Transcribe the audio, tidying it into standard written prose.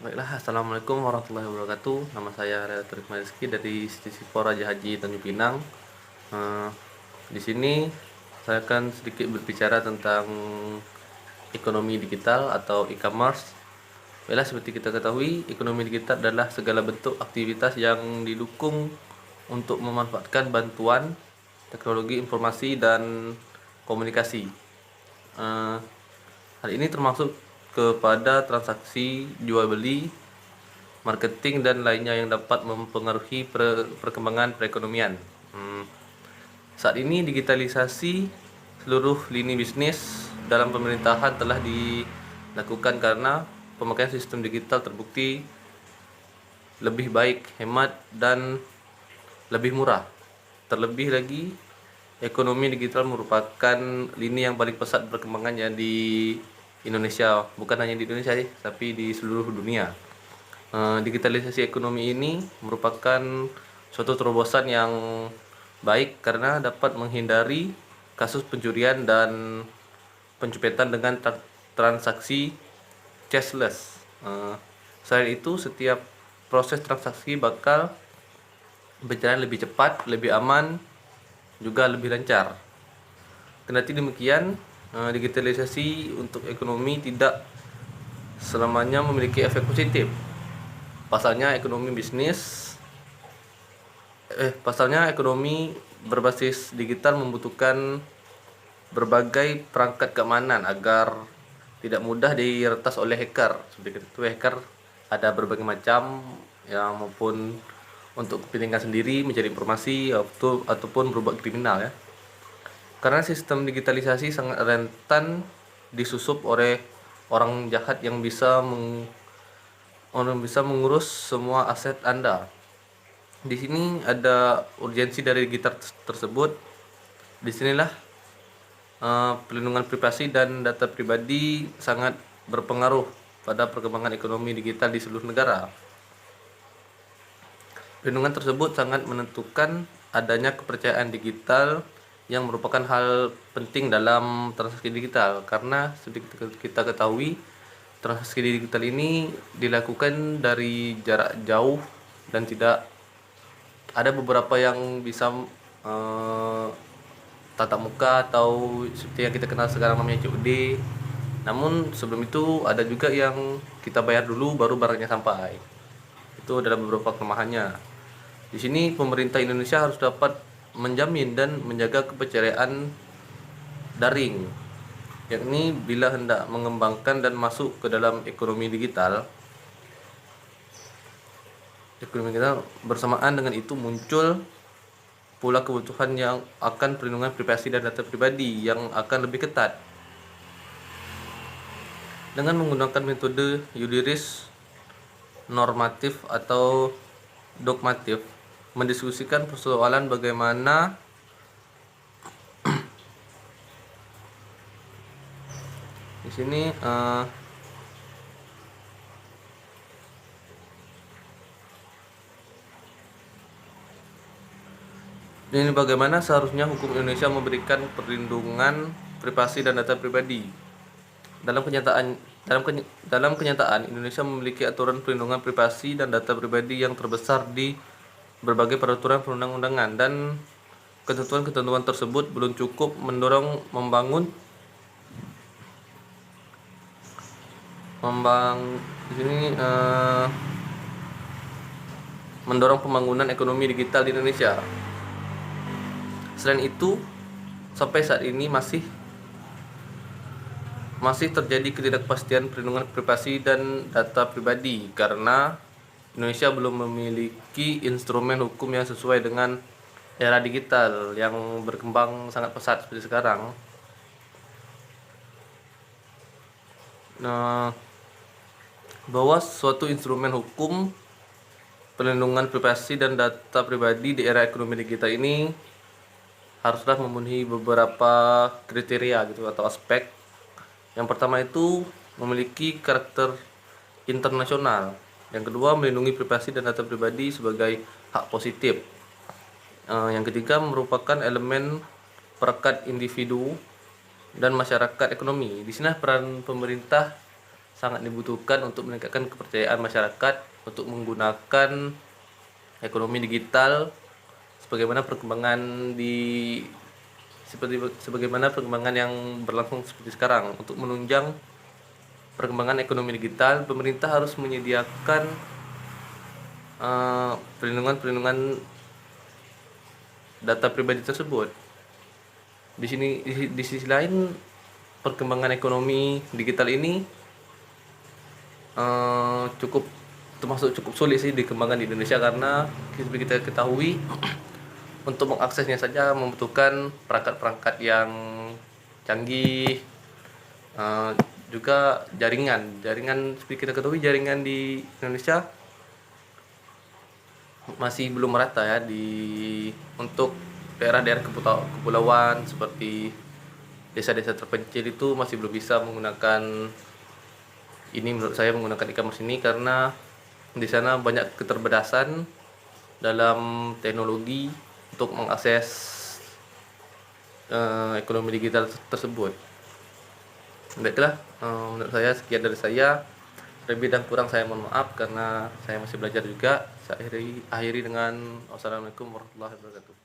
Baiklah, Assalamualaikum warahmatullahi wabarakatuh. Nama saya Relator Rizky dari Institusi Raja Haji Tanjung Pinang. Eh, di sini saya akan sedikit berbicara tentang ekonomi digital atau e-commerce. Baiklah, seperti kita ketahui, ekonomi digital adalah segala bentuk aktivitas yang didukung untuk memanfaatkan bantuan teknologi informasi dan komunikasi. Eh, Hal ini termasuk kepada transaksi jual beli, marketing dan lainnya yang dapat mempengaruhi perkembangan perekonomian. Saat ini digitalisasi seluruh lini bisnis dalam pemerintahan telah dilakukan karena pemakaian sistem digital terbukti lebih baik, hemat, dan lebih murah. Terlebih lagi, ekonomi digital merupakan lini yang paling pesat perkembangannya di Indonesia, bukan hanya di Indonesia sih, tapi di seluruh dunia. Digitalisasi ekonomi ini merupakan suatu terobosan yang baik karena dapat menghindari kasus pencurian dan pencupetan dengan transaksi cashless. Selain itu, setiap proses transaksi bakal berjalan lebih cepat, lebih aman, juga lebih lancar. Kendati demikian, digitalisasi untuk ekonomi tidak selamanya memiliki efek positif. Pasalnya ekonomi berbasis digital membutuhkan berbagai perangkat keamanan agar tidak mudah diretas oleh hacker. Seperti itu, hacker ada berbagai macam, yang maupun untuk kepentingan sendiri mencari informasi ataupun berbuat kriminal ya. Karena sistem digitalisasi sangat rentan disusup oleh orang jahat yang bisa mengurus semua aset Anda. Di sini ada urgensi dari gitar tersebut. Disinilah pelindungan privasi dan data pribadi sangat berpengaruh pada perkembangan ekonomi digital di seluruh negara. Perlindungan tersebut sangat menentukan adanya kepercayaan digital yang merupakan hal penting dalam transaksi digital, karena seperti kita ketahui, transaksi digital ini dilakukan dari jarak jauh dan tidak ada beberapa yang bisa tatap muka atau seperti yang kita kenal sekarang namanya COD. Namun sebelum itu ada juga yang kita bayar dulu baru barangnya sampai. Itu adalah beberapa kelemahannya. Di sini pemerintah Indonesia harus dapat menjamin dan menjaga kepercayaan daring, yakni bila hendak mengembangkan dan masuk ke dalam ekonomi digital, bersamaan dengan itu muncul pula kebutuhan yang akan perlindungan privasi dan data pribadi yang akan lebih ketat. Dengan menggunakan metode yudiris, normatif atau dogmatif, mendiskusikan persoalan bagaimana di sini ini bagaimana seharusnya hukum Indonesia memberikan perlindungan privasi dan data pribadi. Dalam kenyataan Indonesia memiliki aturan perlindungan privasi dan data pribadi yang terbesar di berbagai peraturan perundang-undangan, dan ketentuan-ketentuan tersebut belum cukup mendorong pembangunan ekonomi digital di Indonesia. Selain itu, sampai saat ini masih terjadi ketidakpastian perlindungan privasi dan data pribadi karena Indonesia belum memiliki instrumen hukum yang sesuai dengan era digital yang berkembang sangat pesat seperti sekarang. Nah, bahwa suatu instrumen hukum perlindungan privasi dan data pribadi di era ekonomi digital ini haruslah memenuhi beberapa kriteria gitu atau aspek. Yang pertama itu memiliki karakter internasional. Yang kedua, melindungi privasi dan data pribadi sebagai hak positif. Yang ketiga, merupakan elemen perekat individu dan masyarakat ekonomi. Di sini peran pemerintah sangat dibutuhkan untuk meningkatkan kepercayaan masyarakat untuk menggunakan ekonomi digital sebagaimana perkembangan sebagaimana perkembangan yang berlangsung seperti sekarang. Untuk menunjang perkembangan ekonomi digital, pemerintah harus menyediakan perlindungan data pribadi tersebut. Di sisi lain, perkembangan ekonomi digital ini termasuk cukup sulit sih dikembangkan di Indonesia, karena seperti kita ketahui untuk mengaksesnya saja membutuhkan perangkat-perangkat yang canggih, juga jaringan seperti kita ketahui jaringan di Indonesia masih belum merata ya untuk daerah-daerah kepulauan seperti desa-desa terpencil itu masih belum bisa menggunakan menurut saya menggunakan e-commerce ini, karena di sana banyak keterbatasan dalam teknologi untuk mengakses ekonomi digital tersebut. Baiklah, menurut saya sekian dari saya. Lebih dan kurang saya mohon maaf karena saya masih belajar juga. Saya akhiri dengan wassalamualaikum warahmatullahi wabarakatuh.